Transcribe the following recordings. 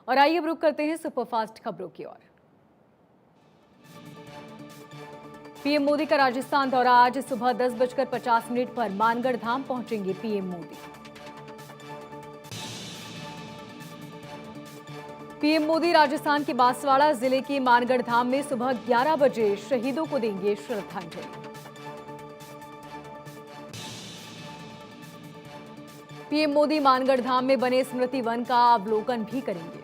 और आइए अब रुक करते हैं सुपरफास्ट खबरों की ओर। पीएम मोदी का राजस्थान दौरा। आज सुबह 10:50 पर मानगढ़ धाम पहुंचेंगे पीएम मोदी। पीएम मोदी राजस्थान के बांसवाड़ा जिले के मानगढ़ धाम में सुबह 11 बजे शहीदों को देंगे श्रद्धांजलि। पीएम मोदी मानगढ़ धाम में बने स्मृति वन का अवलोकन भी करेंगे।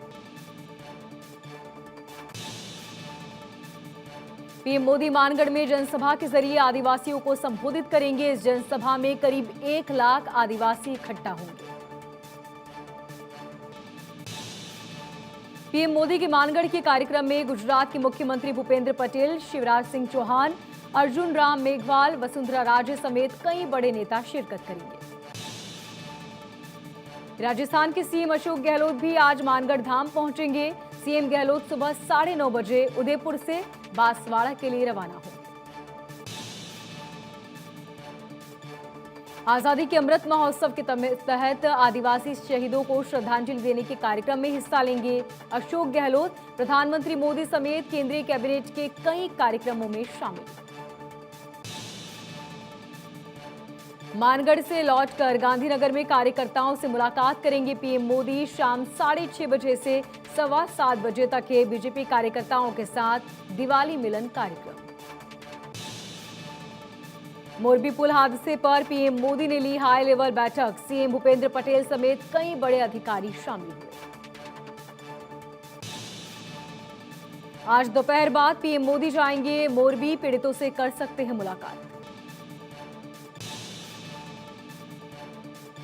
पीएम मोदी मानगढ़ में जनसभा के जरिए आदिवासियों को संबोधित करेंगे। इस जनसभा में करीब 1 लाख आदिवासी इकट्ठा होंगे। पीएम मोदी के मानगढ़ के कार्यक्रम में गुजरात के मुख्यमंत्री भूपेंद्र पटेल, शिवराज सिंह चौहान, अर्जुन राम मेघवाल, वसुंधरा राजे समेत कई बड़े नेता शिरकत करेंगे। राजस्थान के सीएम अशोक गहलोत भी आज मानगढ़ धाम पहुंचेंगे। सीएम गहलोत सुबह 9:30 बजे उदयपुर से बांसवाड़ा के लिए रवाना होंगे। आजादी के अमृत महोत्सव के तहत आदिवासी शहीदों को श्रद्धांजलि देने के कार्यक्रम में हिस्सा लेंगे अशोक गहलोत। प्रधानमंत्री मोदी समेत केंद्रीय कैबिनेट के कई कार्यक्रमों में शामिल। मानगढ़ से लौटकर गांधीनगर में कार्यकर्ताओं से मुलाकात करेंगे पीएम मोदी। शाम 6:30 बजे से 7:15 बजे तक के बीजेपी कार्यकर्ताओं के साथ दिवाली मिलन कार्यक्रम। मोरबी पुल हादसे पर पीएम मोदी ने ली हाई लेवल बैठक। सीएम भूपेंद्र पटेल समेत कई बड़े अधिकारी शामिल हुए। आज दोपहर बाद पीएम मोदी जाएंगे मोरबी। पीड़ितों से कर सकते हैं मुलाकात।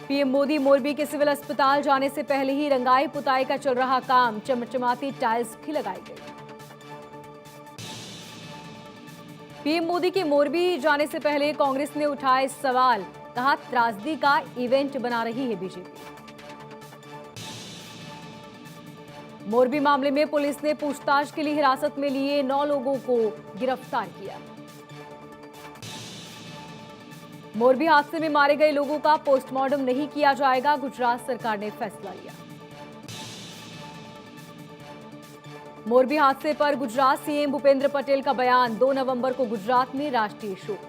पीएम मोदी मोरबी के सिविल अस्पताल जाने से पहले ही रंगाई पुताई का चल रहा काम। चमचमाती टाइल्स भी लगाई गई। पीएम मोदी के मोरबी जाने से पहले कांग्रेस ने उठाए सवाल। कहा त्रासदी का इवेंट बना रही है बीजेपी। मोरबी मामले में पुलिस ने पूछताछ के लिए हिरासत में लिए 9 लोगों को गिरफ्तार किया। मोरबी हादसे में मारे गए लोगों का पोस्टमार्टम नहीं किया जाएगा। गुजरात सरकार ने फैसला लिया। मोरबी हादसे पर गुजरात सीएम भूपेंद्र पटेल का बयान। 2 नवंबर को गुजरात में राष्ट्रीय शोक।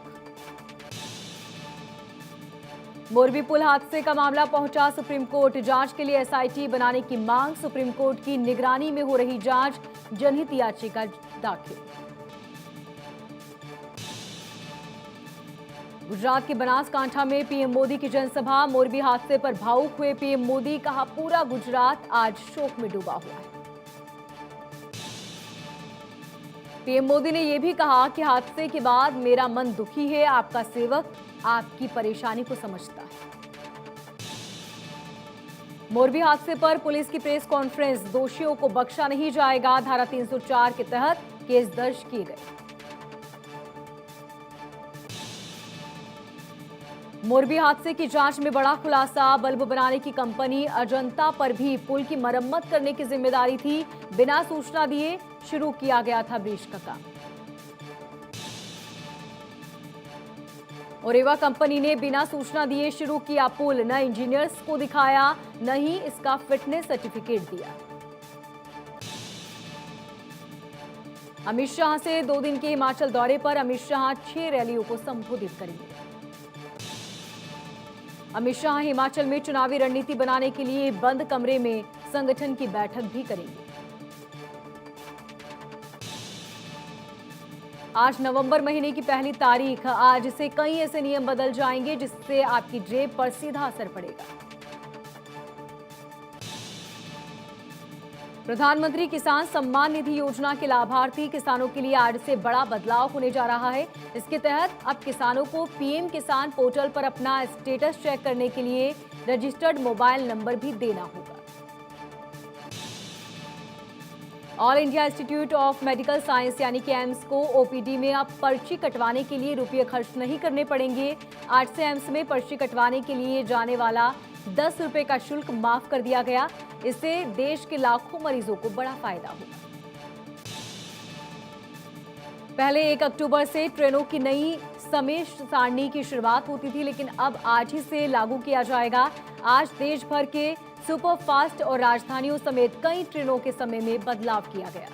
मोरबी पुल हादसे का मामला पहुंचा सुप्रीम कोर्ट। जांच के लिए एसआईटी बनाने की मांग। सुप्रीम कोर्ट की निगरानी में हो रही जांच। जनहित याचिका दाखिल। गुजरात के बनासकांठा में पीएम मोदी की जनसभा। मोरबी हादसे पर भावुक हुए पीएम मोदी। कहा पूरा गुजरात आज शोक में डूबा हुआ है। पीएम मोदी ने यह भी कहा कि हादसे के बाद मेरा मन दुखी है। आपका सेवक आपकी परेशानी को समझता है। मोरबी हादसे पर पुलिस की प्रेस कॉन्फ्रेंस। दोषियों को बख्शा नहीं जाएगा। धारा 304 के तहत केस दर्ज किए गए। मोरबी हादसे की जांच में बड़ा खुलासा। बल्ब बनाने की कंपनी अजंता पर भी पुल की मरम्मत करने की जिम्मेदारी थी। बिना सूचना दिए शुरू किया गया था ब्रिज का काम। ओरेवा कंपनी ने बिना सूचना दिए शुरू किया पुल। न इंजीनियर्स को दिखाया, न ही इसका फिटनेस सर्टिफिकेट दिया। अमित शाह से 2 दिन के हिमाचल दौरे पर अमित शाह 6 रैलियों को संबोधित करेंगे। अमित शाह हिमाचल में चुनावी रणनीति बनाने के लिए बंद कमरे में संगठन की बैठक भी करेंगे। आज नवंबर महीने की पहली तारीख। आज से कई ऐसे नियम बदल जाएंगे जिससे आपकी जेब पर सीधा असर पड़ेगा। प्रधानमंत्री किसान सम्मान निधि योजना के लाभार्थी किसानों के लिए आज से बड़ा बदलाव होने जा रहा है। इसके तहत अब किसानों को पीएम किसान पोर्टल पर अपना स्टेटस चेक करने के लिए रजिस्टर्ड मोबाइल नंबर भी देना होगा। All India institute of medical science यानी कि एम्स को ओपीडी में अब पर्ची कटवाने के लिए रुपये खर्च नहीं करने पड़ेंगे। आज से एम्स में पर्ची कटवाने के लिए जाने वाला 10 रुपये का शुल्क माफ कर दिया गया। इससे देश के लाखों मरीजों को बड़ा फायदा होगा। पहले 1 अक्टूबर से ट्रेनों की नई समय सारणी की शुरुआत होती थी, लेकिन अब आज ही से लागू किया जाएगा। आज देश भर के सुपरफास्ट और राजधानियों समेत कई ट्रेनों के समय में बदलाव किया गया।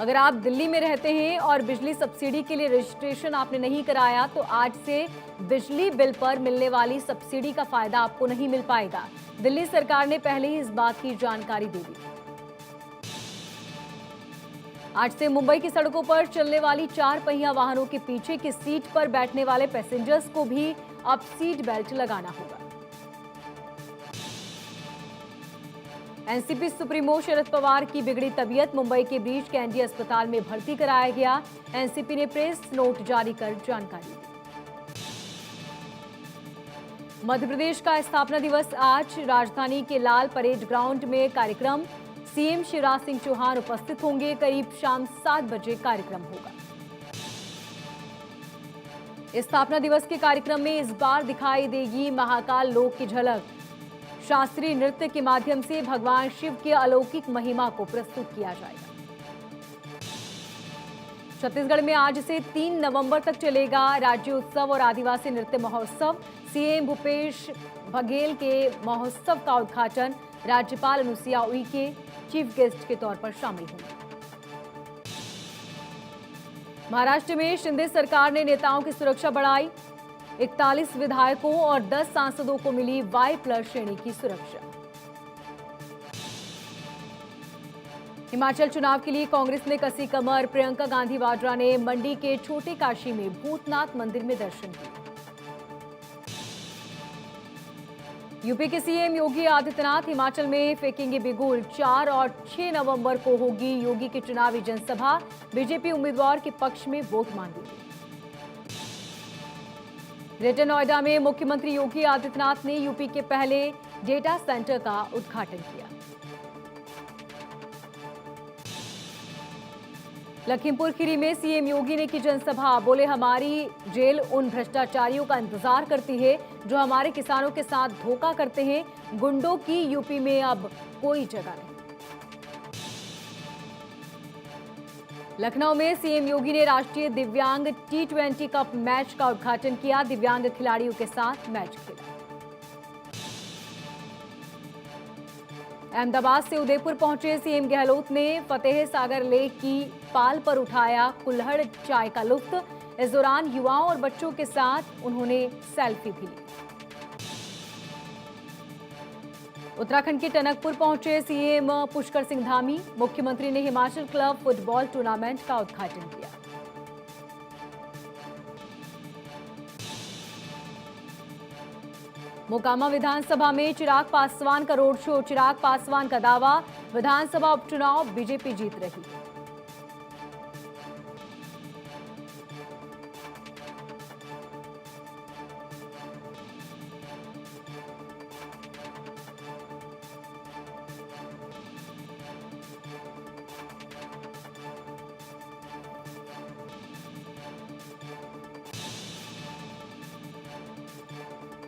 अगर आप दिल्ली में रहते हैं और बिजली सब्सिडी के लिए रजिस्ट्रेशन आपने नहीं कराया तो आज से बिजली बिल पर मिलने वाली सब्सिडी का फायदा आपको नहीं मिल पाएगा। दिल्ली सरकार ने पहले ही इस बात की जानकारी दे दी। आज से मुंबई की सड़कों पर चलने वाली 4 पहिया वाहनों के पीछे की सीट पर बैठने वाले पैसेंजर्स को भी अब सीट बेल्ट लगाना होगा। एनसीपी सुप्रीमो शरद पवार की बिगड़ी तबीयत, मुंबई के ब्रीच कैंडी अस्पताल में भर्ती कराया गया। एनसीपी ने प्रेस नोट जारी कर जानकारी दी। मध्य प्रदेश का स्थापना दिवस आज, राजधानी के लाल परेड ग्राउंड में कार्यक्रम। सीएम शिवराज सिंह चौहान उपस्थित होंगे। करीब शाम 7 बजे कार्यक्रम होगा। स्थापना दिवस के कार्यक्रम में इस बार दिखाई देगी महाकाल लोक की झलक। शास्त्रीय नृत्य के माध्यम से भगवान शिव की अलौकिक महिमा को प्रस्तुत किया जाएगा। छत्तीसगढ़ में आज से 3 नवंबर तक चलेगा राज्य उत्सव और आदिवासी नृत्य महोत्सव। सीएम भूपेश बघेल के महोत्सव का उद्घाटन राज्यपाल अनुसुईया उइके चीफ गेस्ट के तौर पर शामिल होंगे। महाराष्ट्र में शिंदे सरकार ने नेताओं की सुरक्षा बढ़ाई। 41 विधायकों और 10 सांसदों को मिली Y+ श्रेणी की सुरक्षा। हिमाचल चुनाव के लिए कांग्रेस ने कसी कमर। प्रियंका गांधी वाड्रा ने मंडी के छोटे काशी में भूतनाथ मंदिर में दर्शन किए। यूपी के सीएम योगी आदित्यनाथ हिमाचल में फेंकेंगे बिगुल। 4 और 6 नवंबर को होगी योगी की चुनावी जनसभा। बीजेपी उम्मीदवार के पक्ष में वोट मांगेगी। ग्रेटर नोएडा में मुख्यमंत्री योगी आदित्यनाथ ने यूपी के पहले डेटा सेंटर का उद्घाटन किया। लखीमपुर खीरी में सीएम योगी ने की जनसभा। बोले, हमारी जेल उन भ्रष्टाचारियों का इंतजार करती है जो हमारे किसानों के साथ धोखा करते हैं। गुंडों की यूपी में अब कोई जगह नहीं। लखनऊ में सीएम योगी ने राष्ट्रीय दिव्यांग T20 कप मैच का उद्घाटन किया। दिव्यांग खिलाड़ियों के साथ मैच खेला। अहमदाबाद से उदयपुर पहुंचे सीएम गहलोत ने फतेह सागर लेक की पाल पर उठाया कुल्हड़ चाय का लुत्फ। इस दौरान युवाओं और बच्चों के साथ उन्होंने सेल्फी भी ली। उत्तराखंड के टनकपुर पहुंचे सीएम पुष्कर सिंह धामी। मुख्यमंत्री ने हिमाचल क्लब फुटबॉल टूर्नामेंट का उद्घाटन किया। मोकामा विधानसभा में चिराग पासवान का रोड शो। चिराग पासवान का दावा, विधानसभा उपचुनाव बीजेपी जीत रही।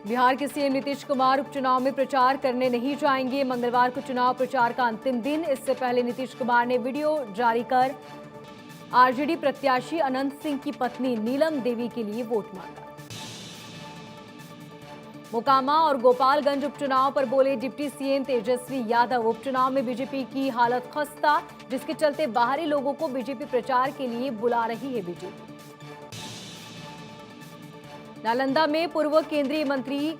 बिहार के सीएम नीतीश कुमार उपचुनाव में प्रचार करने नहीं जाएंगे। मंगलवार को चुनाव प्रचार का अंतिम दिन। इससे पहले नीतीश कुमार ने वीडियो जारी कर आरजेडी प्रत्याशी अनंत सिंह की पत्नी नीलम देवी के लिए वोट मांगा। मोकामा और गोपालगंज उपचुनाव पर बोले डिप्टी सीएम तेजस्वी यादव, उपचुनाव में बीजेपी की हालत खस्ता, जिसके चलते बाहरी लोगों को बीजेपी प्रचार के लिए बुला रही है बीजेपी। नालंदा में पूर्व केंद्रीय मंत्री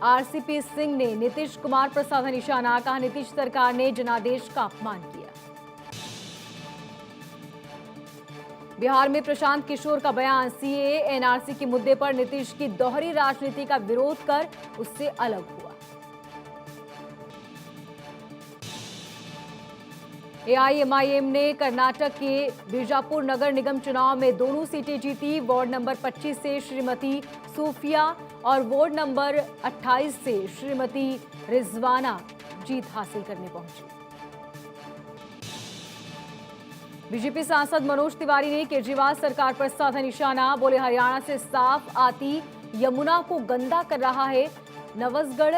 आरसीपी सिंह ने नीतीश कुमार पर साधा निशाना। कहा, नीतीश सरकार ने जनादेश का अपमान किया। बिहार में प्रशांत किशोर का बयान, सीएए एनआरसी के मुद्दे पर नीतीश की दोहरी राजनीति का विरोध कर उससे अलग हुआ। एआईएमआईएम ने कर्नाटक के बीजापुर नगर निगम चुनाव में दोनों सीटें जीती। वार्ड नंबर 25 से श्रीमती सूफिया और वार्ड नंबर 28 से श्रीमती रिजवाना जीत हासिल करने पहुंची। बीजेपी सांसद मनोज तिवारी ने केजरीवाल सरकार पर साधा निशाना। बोले, हरियाणा से साफ आती यमुना को गंदा कर रहा है। नवसगढ़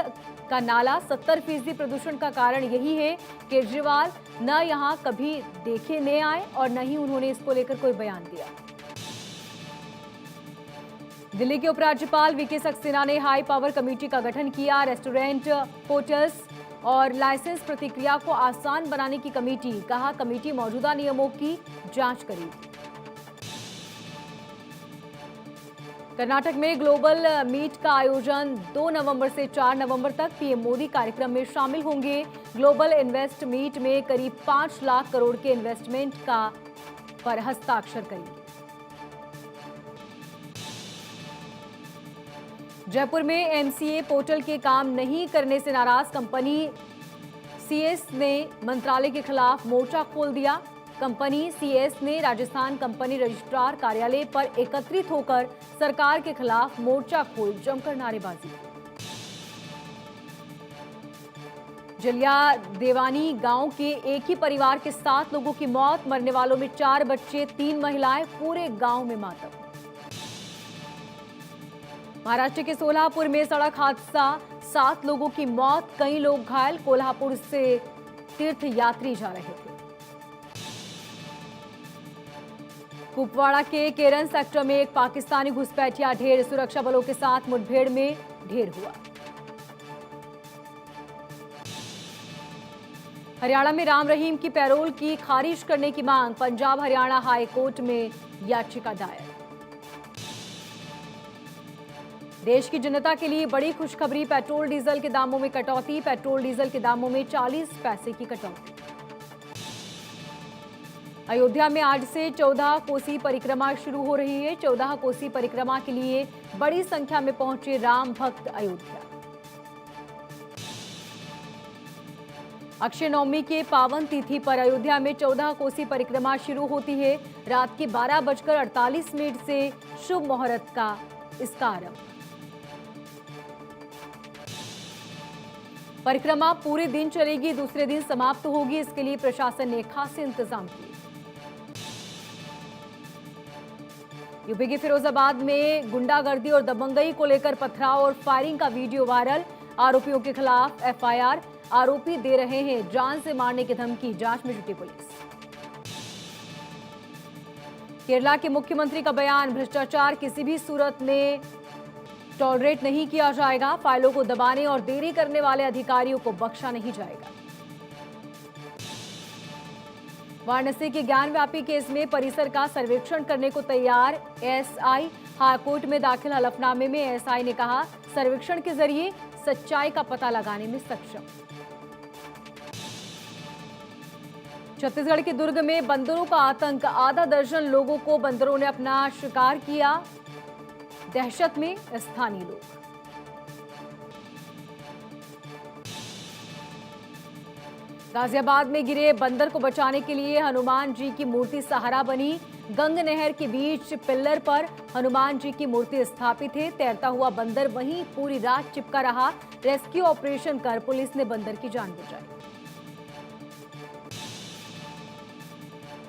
का नाला 70% प्रदूषण का कारण यही है। केजरीवाल न यहां कभी देखे न आए और न ही उन्होंने इसको लेकर कोई बयान दिया। दिल्ली के उपराज्यपाल वीके सक्सेना ने हाई पावर कमेटी का गठन किया। रेस्टोरेंट, होटल्स और लाइसेंस प्रक्रिया को आसान बनाने की कमेटी, कहा कमेटी मौजूदा नियमों की जांच करेगी। कर्नाटक में ग्लोबल मीट का आयोजन 2 नवंबर से 4 नवंबर तक। पीएम मोदी कार्यक्रम में शामिल होंगे। ग्लोबल इन्वेस्ट मीट में करीब 5 लाख करोड़ के इन्वेस्टमेंट पर हस्ताक्षर करेंगे। जयपुर में एमसीए पोर्टल के काम नहीं करने से नाराज कंपनी सीएस ने मंत्रालय के खिलाफ मोर्चा खोल दिया। कंपनी सीएस ने राजस्थान कंपनी रजिस्ट्रार कार्यालय पर एकत्रित होकर सरकार के खिलाफ मोर्चा खोल जमकर नारेबाजी। जलिया देवानी गांव के एक ही परिवार के 7 लोगों की मौत, मरने वालों में 4 बच्चे, 3 महिलाएं, पूरे गांव में मातम। महाराष्ट्र के सोलापुर में सड़क हादसा, 7 लोगों की मौत, कई लोग घायल। कोल्हापुर से तीर्थ यात्री जा रहे थे। कुपवाड़ा के केरन सेक्टर में एक पाकिस्तानी घुसपैठिया ढेर सुरक्षा बलों के साथ मुठभेड़ में ढेर हुआ। हरियाणा में राम रहीम की पैरोल की खारिज करने की मांग, पंजाब हरियाणा हाई कोर्ट में याचिका दायर। देश की जनता के लिए बड़ी खुशखबरी, पेट्रोल डीजल के दामों में कटौती। पेट्रोल डीजल के दामों में 40 पैसे की कटौती। अयोध्या में आज से 14 कोसी परिक्रमा शुरू हो रही है। 14 कोसी परिक्रमा के लिए बड़ी संख्या में पहुंचे राम भक्त अयोध्या। अक्षय नवमी के पावन तिथि पर अयोध्या में 14 कोसी परिक्रमा शुरू होती है। रात के 12:48 से शुभ मुहूर्त का इसका आरंभ। परिक्रमा पूरे दिन चलेगी, दूसरे दिन समाप्त होगी। इसके लिए प्रशासन ने खासे इंतजाम किए। यूपी के फिरोजाबाद में गुंडागर्दी और दबंगई को लेकर पथराव और फायरिंग का वीडियो वायरल। आरोपियों के खिलाफ एफआईआर, आरोपी दे रहे हैं जान से मारने की धमकी, जांच में जुटी पुलिस। केरला के मुख्यमंत्री का बयान, भ्रष्टाचार किसी भी सूरत में टॉलरेट नहीं किया जाएगा। फाइलों को दबाने और देरी करने वाले अधिकारियों को बख्शा नहीं जाएगा। वाराणसी के ज्ञानव्यापी केस में परिसर का सर्वेक्षण करने को तैयार एएसआई। हाईकोर्ट में दाखिल हलफनामे में एएसआई ने कहा, सर्वेक्षण के जरिए सच्चाई का पता लगाने में सक्षम। छत्तीसगढ़ के दुर्ग में बंदरों का आतंक, आधा दर्जन लोगों को बंदरों ने अपना शिकार किया, दहशत में स्थानीय लोग। गाजियाबाद में गिरे बंदर को बचाने के लिए हनुमान जी की मूर्ति सहारा बनी। गंग नहर के बीच पिल्लर पर हनुमान जी की मूर्ति स्थापित है। तैरता हुआ बंदर वहीं पूरी रात चिपका रहा। रेस्क्यू ऑपरेशन कर पुलिस ने बंदर की जान बचाई।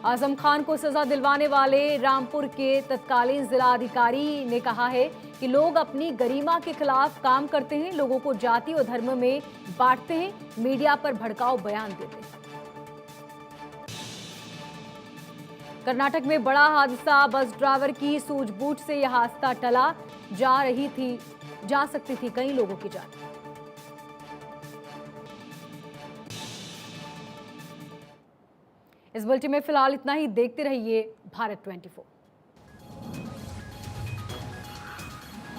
आजम खान को सजा दिलवाने वाले रामपुर के तत्कालीन जिला अधिकारी ने कहा है कि लोग अपनी गरिमा के खिलाफ काम करते हैं, लोगों को जाति और धर्म में बांटते हैं, मीडिया पर भड़काऊ बयान देते हैं। कर्नाटक में बड़ा हादसा, बस ड्राइवर की सूझबूझ से यह हादसा टला। जा सकती थी कई लोगों की जान। इस बुलेटिन में फिलहाल इतना ही। देखते रहिए भारत 24।